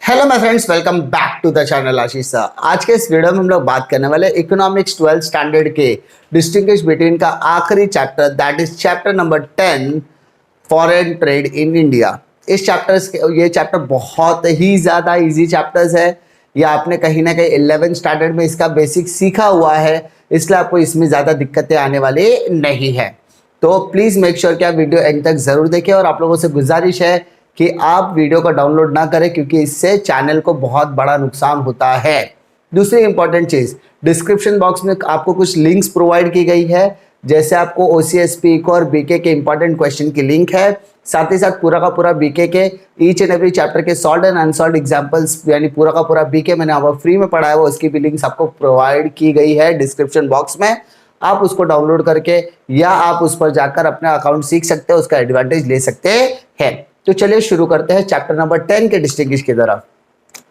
Hello my friends, welcome back to the channel Ashish sir. आज के इस वीडियो में हम लोग बात करने वाले इकोनॉमिक्स 12th स्टैंडर्ड के डिस्टिंग्विश बिटवीन का आखिरी chapter, that is chapter number 10 foreign trade in India. ये चैप्टर बहुत ही ज्यादा इजी चैप्टर्स है। ये आपने कहीं ना कहीं 11th स्टैंडर्ड में इसका बेसिक सीखा हुआ है, इसलिए आपको इसमें ज्यादा दिक्कतें आने वाली नहीं है। तो प्लीज मेक श्योर कि आप वीडियो एंड तक जरूर देखें और आप लोगों से गुजारिश है कि आप वीडियो को डाउनलोड ना करें, क्योंकि इससे चैनल को बहुत बड़ा नुकसान होता है। दूसरी इंपॉर्टेंट चीज, डिस्क्रिप्शन बॉक्स में आपको कुछ लिंक्स प्रोवाइड की गई है, जैसे आपको ओसीएसपी को और बीके के इंपॉर्टेंट क्वेश्चन की लिंक है, साथ ही साथ पूरा का पूरा बीके के ईच एंड एवरी चैप्टर के सॉल्व्ड एंड अनसॉल्व्ड एग्जांपल्स, यानी पूरा का पूरा बीके मैंने आपको फ्री में पढ़ाया हुआ, उसकी भी लिंक्स आपको प्रोवाइड की गई है डिस्क्रिप्शन बॉक्स में। आप उसको डाउनलोड करके या आप उस पर जाकर अपना अकाउंट सीख सकते हैं, उसका एडवांटेज ले सकते हैं। तो चलिए शुरू करते हैं चैप्टर नंबर 10 के डिस्टिंग्विश की तरफ।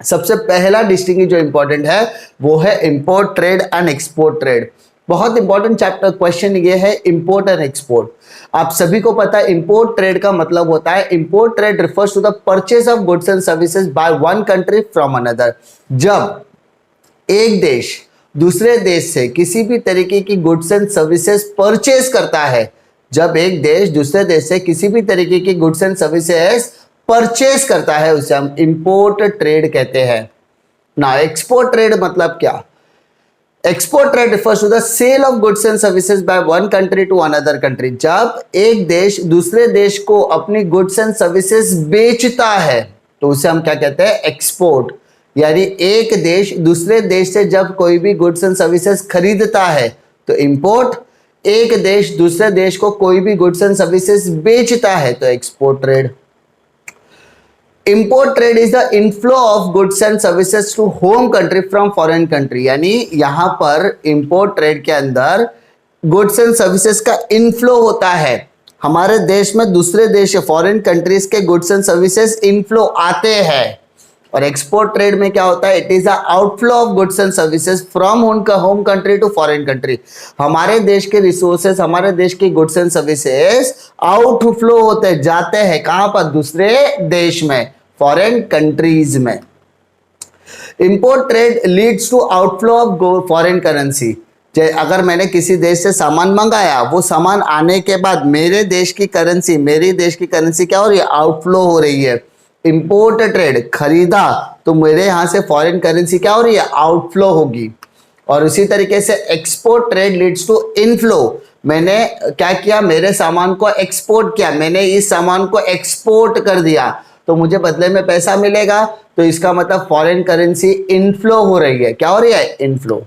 सबसे पहला डिस्टिंग्विश जो इंपॉर्टेंट है वो है import trade and export trade. बहुत इंपॉर्टेंट चैप्टर क्वेश्चन ये है इंपोर्ट एंड एक्सपोर्ट। आप सभी को पता है इंपोर्ट ट्रेड का मतलब होता है, import trade refers to the purchase of goods and services by one country from another. जब एक देश दूसरे देश से किसी भी तरीके की गुड्स एंड सर्विसेज परचेज करता है, जब एक देश दूसरे देश से किसी भी तरीके की गुड्स एंड सर्विसेज परचेज करता है, उसे हम इंपोर्ट ट्रेड कहते हैं ना। एक्सपोर्ट ट्रेड मतलब क्या? Export trade refers to the sale of goods and services by one country to another country। जब एक देश दूसरे देश को अपनी गुड्स एंड सर्विसेज बेचता है तो उसे हम क्या कहते हैं? एक्सपोर्ट। यानी एक देश दूसरे देश से जब कोई भी गुड्स एंड सर्विसेज खरीदता है तो इंपोर्ट, एक देश दूसरे देश को कोई भी गुड्स एंड सर्विसेज बेचता है तो export trade. Import trade is the inflow of goods and services to home country from foreign country. यानी यहां पर इंपोर्ट ट्रेड के अंदर गुड्स एंड सर्विसेज का इनफ्लो होता है, हमारे देश में दूसरे देश फॉरेन कंट्रीज के गुड्स एंड सर्विसेज इनफ्लो आते हैं। और एक्सपोर्ट ट्रेड में क्या होता है? It is a outflow of goods and services from home country to foreign country. हमारे देश के रिसोर्सेज, हमारे देश की गुड्स एंड सर्विसेज आउटफ्लो होते जाते हैं कहां पर? दूसरे देश में, फॉरेन कंट्रीज में। Import trade leads to outflow of foreign currency. अगर मैंने किसी देश से सामान मंगाया, वो सामान आने के बाद मेरे देश की करेंसी क्या हो रही है? आउटफ्लो हो रही है। इंपोर्ट ट्रेड, खरीदा तो मेरे यहां से फॉरेन करेंसी क्या हो रही है? आउटफ्लो होगी। और उसी तरीके से export trade leads to inflow. मैंने क्या किया? मेरे सामान को एक्सपोर्ट किया, मैंने इस सामान को एक्सपोर्ट कर दिया तो मुझे बदले में पैसा मिलेगा, तो इसका मतलब फॉरेन करेंसी इनफ्लो हो रही है। क्या हो रही है? Inflow.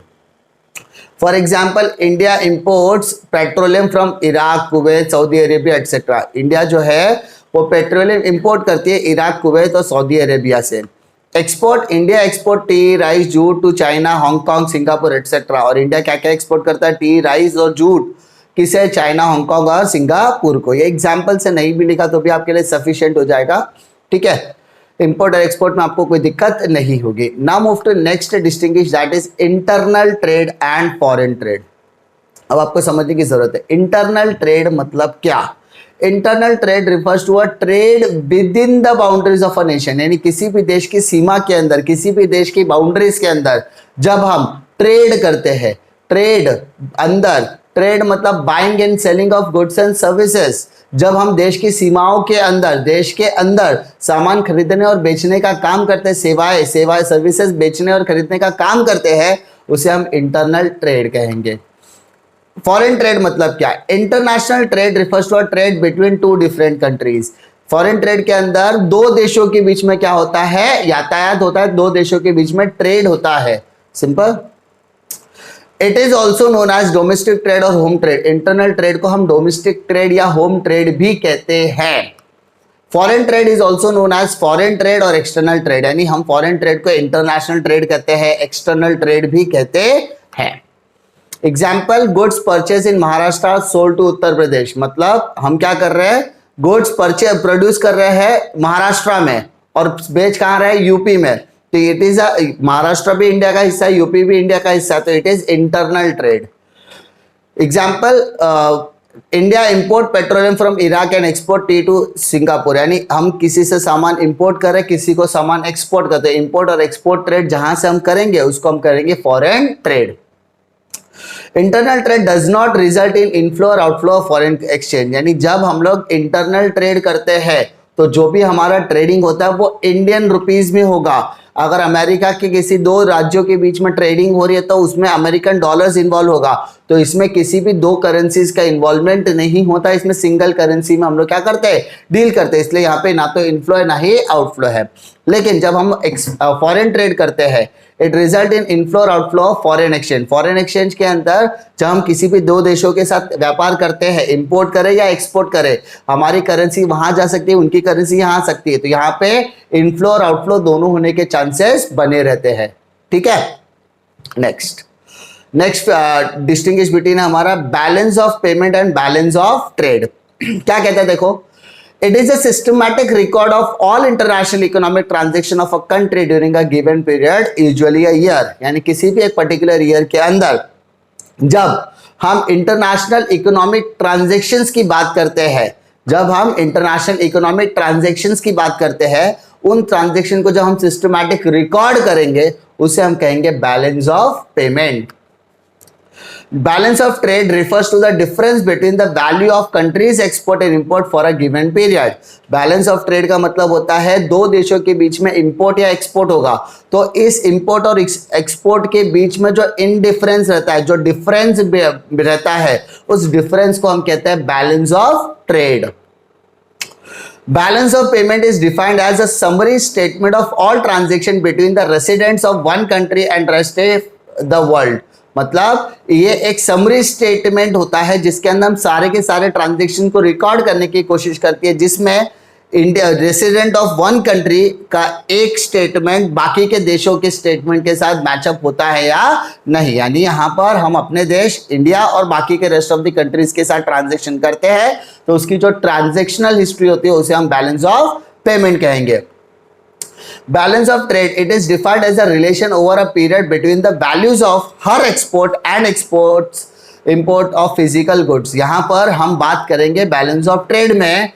For example, India imports petroleum from Iraq, Kuwait, Saudi Arabia etcetera. India जो है वो पेट्रोलियम इंपोर्ट करती है इराक, कुवैत और सऊदी अरेबिया से। Export, India export tea, rice, jute to China, Hong Kong, Singapore etcetera. और इंडिया क्या क्या एक्सपोर्ट करता है? टी, राइस और जूट। किसे? चाइना, हांगकांग और सिंगापुर को। ये एग्जाम्पल से नहीं भी लिखा तो भी आपके लिए सफिशिएंट हो जाएगा, ठीक है। इंपोर्ट और एक्सपोर्ट में आपको कोई दिक्कत नहीं होगी। Now move to next distinguish, that is internal trade and foreign trade. अब आपको समझने की जरूरत है, इंटरनल ट्रेड मतलब क्या? Internal trade refers to a trade within the boundaries of a nation. यानी किसी भी देश की सीमा के अंदर, किसी भी देश की बाउंड्रीज के अंदर जब हम ट्रेड करते हैं, ट्रेड अंदर, ट्रेड मतलब buying and selling of goods and services. जब हम देश की सीमाओं के अंदर, देश के अंदर सामान खरीदने और बेचने का काम करते हैं, सेवाएं सर्विसेज बेचने और खरीदने का काम करते हैं, उसे हम इंटरनल ट्रेड कहेंगे। फॉरेन ट्रेड मतलब क्या? International trade refers to a trade between two different countries. Foreign trade के अंदर दो देशों के बीच में क्या होता है? यातायात होता है, दो देशों के बीच में ट्रेड होता है, simple. It is also known as domestic trade और होम ट्रेड। इंटरनल ट्रेड को हम डोमेस्टिक ट्रेड या होम ट्रेड भी कहते हैं। Foreign trade is also known as foreign trade और एक्सटर्नल ट्रेड। यानी हम फॉरेन ट्रेड को इंटरनेशनल ट्रेड कहते हैं, एक्सटर्नल ट्रेड भी कहते हैं। Example, goods purchase in Maharashtra sold to Uttar Pradesh. मतलब हम क्या कर रहे हैं? गुड्स प्रोड्यूस कर रहे हैं महाराष्ट्र में और बेच कहां रहे हैं? यूपी में। तो इट इज महाराष्ट्र भी इंडिया का हिस्सा है, यूपी भी इंडिया का हिस्सा, तो it is internal trade. Example, India import petroleum from Iraq and export tea to Singapore, यानी हम किसी से सामान इंपोर्ट कर रहे हैं, किसी को सामान एक्सपोर्ट करते हैं। इंपोर्ट और एक्सपोर्ट ट्रेड जहां से हम करेंगे उसको हम करेंगे foreign trade. Internal trade does not result in inflow और आउटफ्लो ऑफ फॉरेन एक्सचेंज, यानी जब हम लोग इंटरनल ट्रेड करते हैं तो जो भी हमारा ट्रेडिंग होता है वो इंडियन रुपीज में होगा। अगर अमेरिका के किसी दो राज्यों के बीच में ट्रेडिंग हो रही है तो उसमें अमेरिकन डॉलर्स इन्वॉल्व होगा, तो इसमें किसी भी दो करेंसीज का इन्वॉल्वमेंट नहीं होता, इसमें सिंगल करेंसी में हम लोग क्या करते हैं, डील करते हैं। इसलिए यहाँ पे ना तो इनफ्लो है ना ही आउटफ्लो है। लेकिन जब हम फॉरेन ट्रेड करते हैं इट रिजल्ट इन इनफ्लो और outflow of foreign exchange. Foreign exchange के अंदर जब हम किसी भी दो देशों के साथ व्यापार करते हैं, इंपोर्ट करें या एक्सपोर्ट करें, हमारी करेंसी वहां जा सकती है, उनकी करेंसी यहां आ सकती है, तो यहाँ पे इनफ्लो और आउटफ्लो दोनों होने के चांसेस बने रहते हैं। ठीक है, नेक्स्ट डिस्टिंग्विश बिटवीन हमारा balance of payment and balance of trade. क्या कहता है देखो, it is a systematic record of all international economic transaction of a country during a given period, usually a year, यानी किसी भी एक पर्टिकुलर ईयर के अंदर जब हम इंटरनेशनल इकोनॉमिक ट्रांजैक्शंस की बात करते हैं, जब हम इंटरनेशनल इकोनॉमिक ट्रांजैक्शंस की बात करते हैं, उन ट्रांजैक्शन को जब हम सिस्टमैटिक रिकॉर्ड करेंगे उसे हम कहेंगे balance of payment. Balance of trade refers to the difference between the value of countries export and import for a given period. Balance of trade का मतलब होता है दो देशों के बीच में इंपोर्ट या एक्सपोर्ट होगा, तो इस इंपोर्ट और एक्सपोर्ट के बीच में जो इनडिफरेंस रहता है, जो डिफरेंस रहता है, उस डिफरेंस को हम कहते हैं balance of trade. Balance of payment is defined as a summary statement of all transaction between the residents of one country and rest of the world. मतलब ये एक समरी स्टेटमेंट होता है जिसके अंदर हम सारे के सारे ट्रांजैक्शन को रिकॉर्ड करने की कोशिश करती है, जिसमें India resident of one country का एक स्टेटमेंट बाकी के देशों के स्टेटमेंट के साथ मैचअप होता है या नहीं। यानी यहाँ पर हम अपने देश इंडिया और बाकी के रेस्ट ऑफ द कंट्रीज के साथ ट्रांजैक्शन करते हैं तो उसकी जो ट्रांजैक्शनल हिस्ट्री होती है उसे हम बैलेंस ऑफ पेमेंट कहेंगे। Balance of trade, it is defined as a relation over a period between the values of her export and exports import of physical goods। यहाँ पर हम बात करेंगे बैलेंस ऑफ ट्रेड में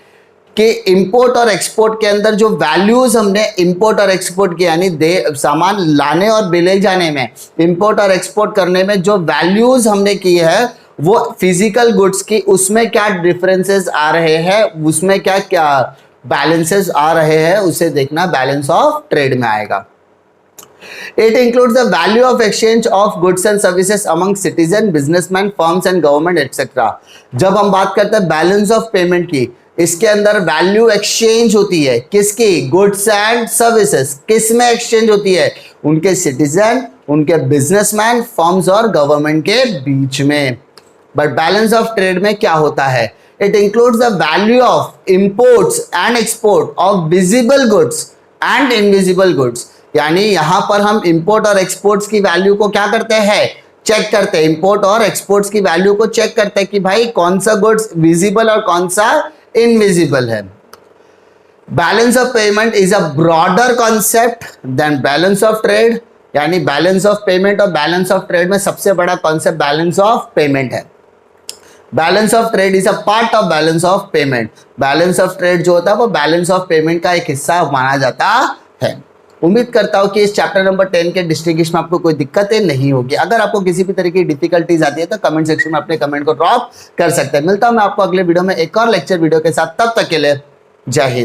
कि इंपोर्ट और export के अंदर जो वैल्यूज हमने इंपोर्ट और एक्सपोर्ट किया, यानी सामान लाने और ले जाने में, इंपोर्ट और एक्सपोर्ट करने में जो वैल्यूज हमने की है वो फिजिकल गुड्स की, उसमें क्या डिफरेंसेस आ रहे हैं, उसमें क्या क्या बैलेंसेस आ रहे हैं, उसे देखना बैलेंस ऑफ ट्रेड में आएगा। It includes the value of exchange of goods and services among citizen, businessman, firms and government etcetera. जब हम बात करते हैं बैलेंस ऑफ पेमेंट की, इसके अंदर वैल्यू एक्सचेंज होती है, किसकी, गुड्स एंड सर्विसेज। किस में एक्सचेंज होती है, उनके सिटीजन, उनके बिजनेसमैन, फर्म्स और गवर्नमेंट के बीच में। बट बैलेंस ऑफ ट्रेड में क्या होता है, it includes the value of imports and export of visible goods and invisible goods। यानी यहां पर हम इंपोर्ट और एक्सपोर्ट्स की वैल्यू को क्या करते हैं, चेक करते हैं। इंपोर्ट और एक्सपोर्ट्स की वैल्यू को चेक करते हैं कि भाई कौन सा गुड्स विजिबल और कौन सा इनविजिबल है। Balance of payment is a broader concept than balance of trade, यानी बैलेंस ऑफ पेमेंट और बैलेंस ऑफ ट्रेड में सबसे बड़ा कॉन्सेप्ट बैलेंस ऑफ पेमेंट है। Balance of trade is a part of balance of payment. Balance of trade जो होता है वो बैलेंस ऑफ पेमेंट का एक हिस्सा माना जाता है। उम्मीद करता हूं कि इस चैप्टर नंबर 10 के डिस्ट्रीब्यूशन में आपको कोई दिक्कतें नहीं होगी। अगर आपको किसी भी तरह की डिफिकल्टीज आती है तो कमेंट सेक्शन में अपने कमेंट को ड्रॉप कर सकते हैं। मिलता हूं मैं आपको अगले वीडियो में एक और लेक्चर वीडियो के साथ, तब तक के लिए जय हिंद।